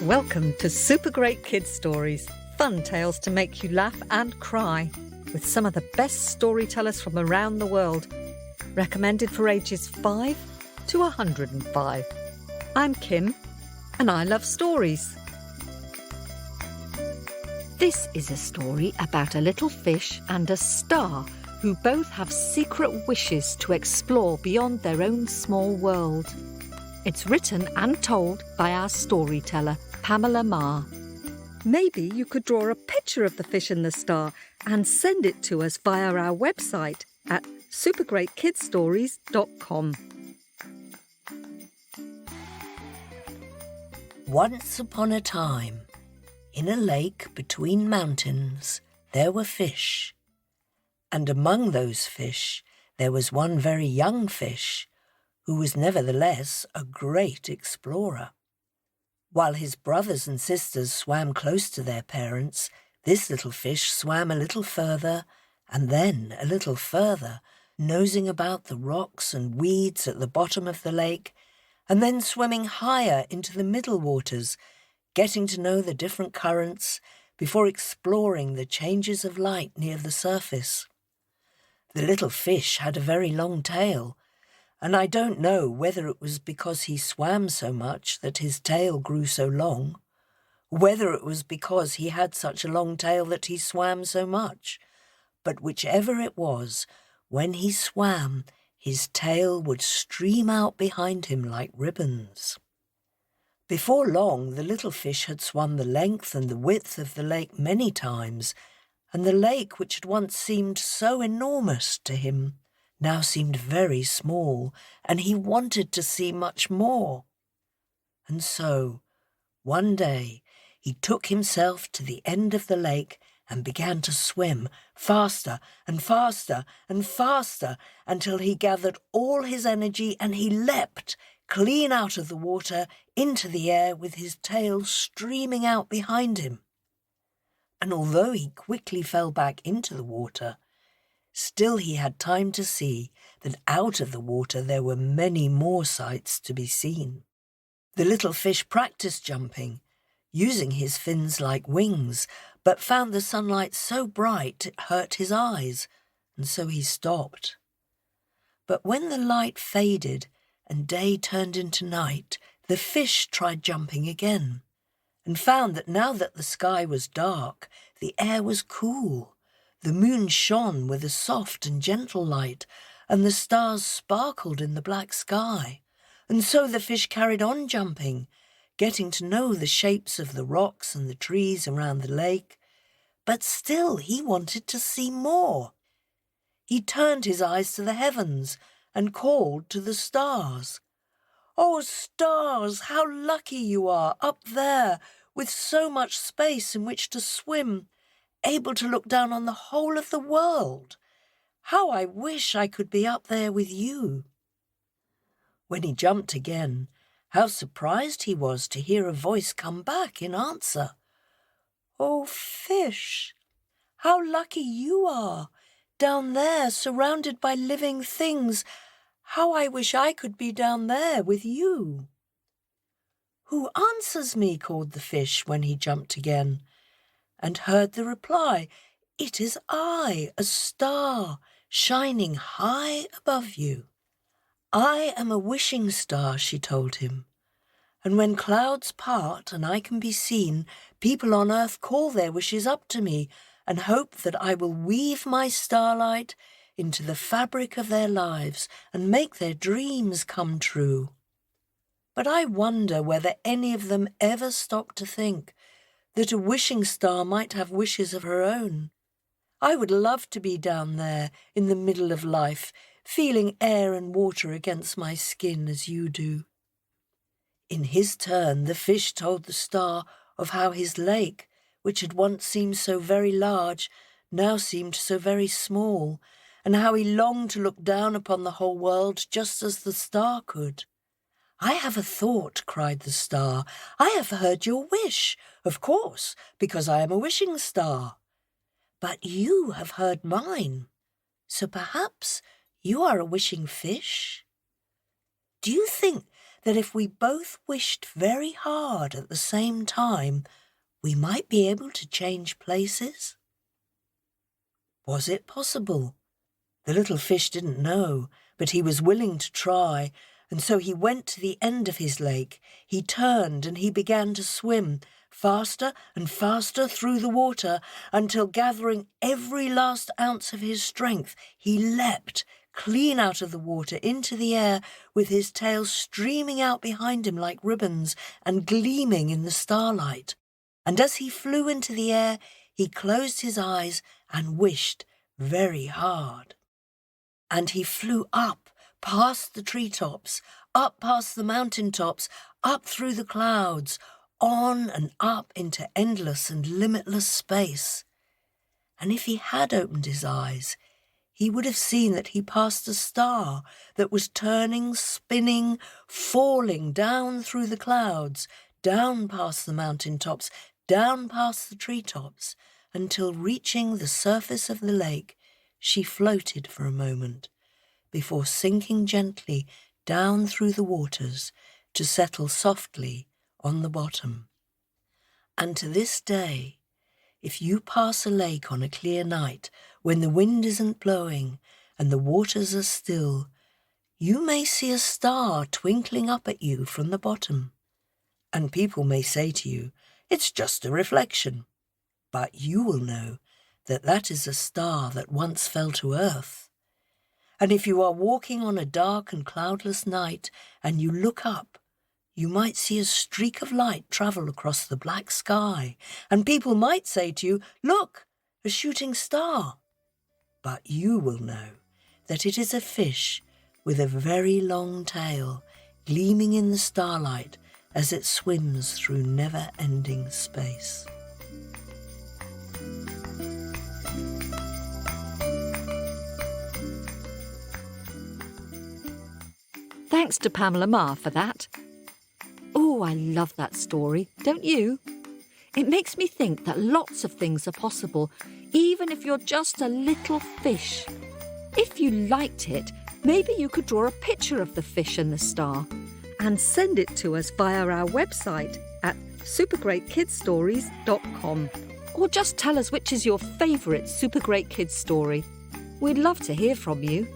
Welcome to Super Great Kids Stories, fun tales to make you laugh and cry, with some of the best storytellers from around the world, recommended for ages 5 to 105. I'm Kim, and I love stories. This is a story about a little fish and a star who both have secret wishes to explore beyond their own small world. It's written and told by our storyteller, Pamela Marre. Maybe you could draw a picture of the fish and the star and send it to us via our website at supergreatkidstories.com. Once upon a time, in a lake between mountains, there were fish. And among those fish, there was one very young fish who was nevertheless a great explorer. While his brothers and sisters swam close to their parents, this little fish swam a little further and then a little further, nosing about the rocks and weeds at the bottom of the lake, and then swimming higher into the middle waters, getting to know the different currents before exploring the changes of light near the surface. The little fish had a very long tail, and I don't know whether it was because he swam so much that his tail grew so long, whether it was because he had such a long tail that he swam so much, but whichever it was, when he swam, his tail would stream out behind him like ribbons. Before long, the little fish had swum the length and the width of the lake many times, and the lake, which had once seemed so enormous to him, now seemed very small, and he wanted to see much more. And so, one day, he took himself to the end of the lake and began to swim faster and faster and faster until he gathered all his energy and he leapt clean out of the water into the air with his tail streaming out behind him. And although he quickly fell back into the water, still he had time to see that out of the water there were many more sights to be seen. The little fish practiced jumping, using his fins like wings, but found the sunlight so bright it hurt his eyes, and so he stopped. But when the light faded and day turned into night, the fish tried jumping again, and found that now that the sky was dark, the air was cool. The moon shone with a soft and gentle light, and the stars sparkled in the black sky. And so the fish carried on jumping, getting to know the shapes of the rocks and the trees around the lake. But still he wanted to see more. He turned his eyes to the heavens and called to the stars. "Oh, stars, how lucky you are up there, with so much space in which to swim, able to look down on the whole of the world. How I wish I could be up there with you." When he jumped again, how surprised he was to hear a voice come back in answer. "Oh, fish, how lucky you are, down there surrounded by living things. How I wish I could be down there with you." "Who answers me?" called the fish when he jumped again, and heard the reply, "It is I, a star, shining high above you." "I am a wishing star," she told him, "and when clouds part and I can be seen, people on earth call their wishes up to me and hope that I will weave my starlight into the fabric of their lives and make their dreams come true. But I wonder whether any of them ever stop to think that a wishing star might have wishes of her own. I would love to be down there in the middle of life, feeling air and water against my skin as you do." In his turn, the fish told the star of how his lake, which had once seemed so very large, now seemed so very small, and how he longed to look down upon the whole world just as the star could. "I have a thought," cried the star. "I have heard your wish, of course, because I am a wishing star. But you have heard mine, so perhaps you are a wishing fish? Do you think that if we both wished very hard at the same time, we might be able to change places? Was it possible? The little fish didn't know, but he was willing to try, and so he went to the end of his lake. He turned and he began to swim, faster and faster through the water, until, gathering every last ounce of his strength, he leapt clean out of the water into the air, with his tail streaming out behind him like ribbons and gleaming in the starlight. And as he flew into the air, he closed his eyes and wished very hard. And he flew up past the treetops, up past the mountain tops, up through the clouds, on and up into endless and limitless space. And if he had opened his eyes, he would have seen that he passed a star that was turning, spinning, falling down through the clouds, down past the mountain tops, down past the treetops, until, reaching the surface of the lake, she floated for a moment, before sinking gently down through the waters to settle softly on the bottom. And to this day, if you pass a lake on a clear night, when the wind isn't blowing and the waters are still, you may see a star twinkling up at you from the bottom. And people may say to you, "It's just a reflection." But you will know that that is a star that once fell to earth. And if you are walking on a dark and cloudless night and you look up, you might see a streak of light travel across the black sky, and people might say to you, "Look, a shooting star." But you will know that it is a fish with a very long tail, gleaming in the starlight as it swims through never-ending space. Thanks to Pamela Marre for that. Oh, I love that story, don't you? It makes me think that lots of things are possible, even if you're just a little fish. If you liked it, maybe you could draw a picture of the fish and the star and send it to us via our website at supergreatkidsstories.com. Or just tell us which is your favourite Super Great Kids story. We'd love to hear from you.